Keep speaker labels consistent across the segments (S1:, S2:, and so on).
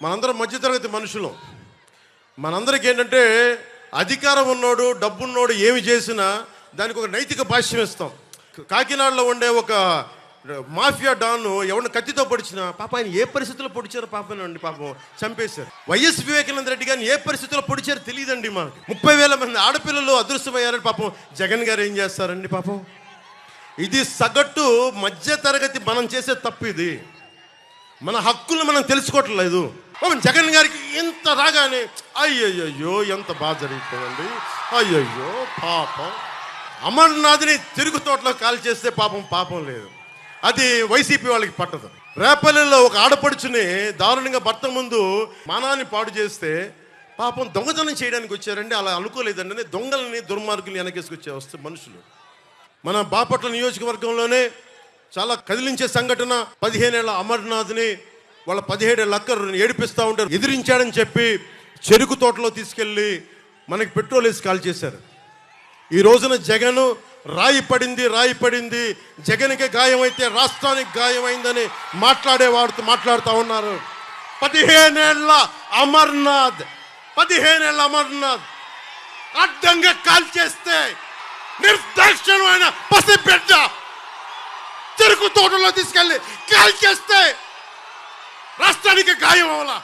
S1: మనందరం మధ్యతరగతి మనుషులు. మనందరికీ ఏంటంటే అధికారం ఉన్నోడు డబ్బున్నోడు ఏమి చేసినా దానికి ఒక నైతిక భాష్యం ఇస్తాం. కాకినాడలో ఉండే ఒక మాఫియా డాన్ ఎవరిని కత్తితో పొడిచినా పాప ఆయన ఏ పరిస్థితుల్లో పొడిచారో పాపనండి, పాపం చంపేశారు. వైఎస్ వివేకానంద రెడ్డి గారిని ఏ పరిస్థితుల్లో పొడిచారో తెలియదండి మాకు. 30,000 మంది ఆడపిల్లలు అదృశ్యమయ్యారని పాపం జగన్ గారు ఏం చేస్తారండి పాపం. ఇది సగటు మధ్య తరగతి మనం చేసే తప్పు. ఇది మన హక్కులు మనం తెలుసుకోవట్లేదు. జగన్ గారికి ఇంత రాగానే అయ్యయ్యో ఎంత బాగా జరిగిపోయిందండి, అయ్యయ్యో పాపం. అమర్నాథ్ని తిరుగు తోటలో కాల్ చేస్తే పాపం లేదు, అది వైసీపీ వాళ్ళకి పట్టదు. రేపల్లెలో ఒక ఆడపడుచుని దారుణంగా భర్త ముందు మానాన్ని పాడు చేస్తే పాపం దొంగతనం చేయడానికి వచ్చారండి, అలా అనుకోలేదండి. దొంగలని దుర్మార్గుల్ని వెనకేసుకొచ్చే వస్తే మనుషులు. మన బాపట్ల నియోజకవర్గంలోనే చాలా కదిలించే సంఘటన. 15 ఏళ్ల అమర్నాథ్ని వాళ్ళ 17 ఏళ్ల అక్కరు ఏడిపిస్తూ ఉంటారు. ఎదిరించాడని చెప్పి చెరుకు తోటలో తీసుకెళ్ళి మనకి పెట్రోల్ వేసి కాల్ చేశారు. ఈ రోజున జగన్ రాయి పడింది, జగన్కి గాయమైతే రాష్ట్రానికి గాయమైందని మాట్లాడుతూ ఉన్నారు. 15 ఏళ్ల అమర్నాథ్ అడ్డంగా కాల్ చేస్తే నిర్దాక్షిణ్యమైన పసిబిడ్డ చెరుకు తోటలో తీసుకెళ్ళి కాల్ చేస్తే రాష్ట్రానికి గాయం అవలా.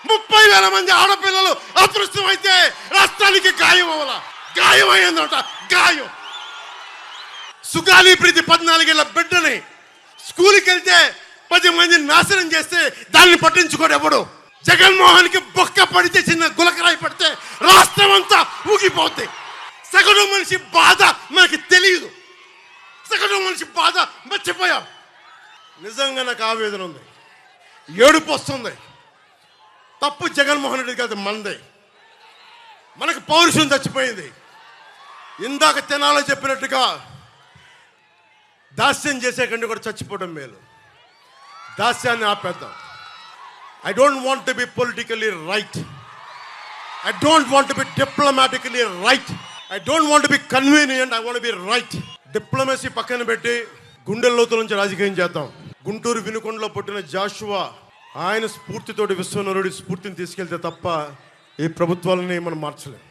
S1: 30,000 మంది ఆడపిల్లలు అదృష్టమైతే రాష్ట్రానికి గాయం అవలా. గాయమైందంట, గాయం. సుగాలి ప్రీతి 14 ఏళ్ల బిడ్డని స్కూల్కి వెళ్తే 10 మందిని నాశనం చేస్తే దాన్ని పట్టించుకోడు ఎవడు. జగన్మోహన్కి బొక్క పడితే, చిన్న గులకరాయి పడితే రాష్ట్రం అంతా ఊగిపోద్ది. సగటు మనిషి బాధ మనకి తెలియదు. సగటు మనిషి బాధ మర్చిపోయాం. నిజంగా నాకు ఆవేదన ఉంది, ఏడుపు వస్తుంది. తప్పు జగన్మోహన్ రెడ్డి కాదు, మనదే. మనకు పౌరుషం చచ్చిపోయింది. ఇందాక తెనాలో చెప్పినట్టుగా దాస్యం చేసే కంటే కూడా చచ్చిపోవడం మేలు. దాస్యాన్ని ఆపేద్దాం. I don't want to be politically right. I don't want to be diplomatically right. I don't want to be convenient. I want to be right. Diplomacy పక్కన పెట్టి గుండెల్లోతుల నుంచి రాజకీయం చేద్దాం. గుంటూరు వినుకొండలో పుట్టిన జాషువా ఆయన స్ఫూర్తితోటి విశ్వనరుడి స్ఫూర్తిని తీసుకెళ్తే తప్ప ఈ ప్రభుత్వాలని మనం మార్చలేం.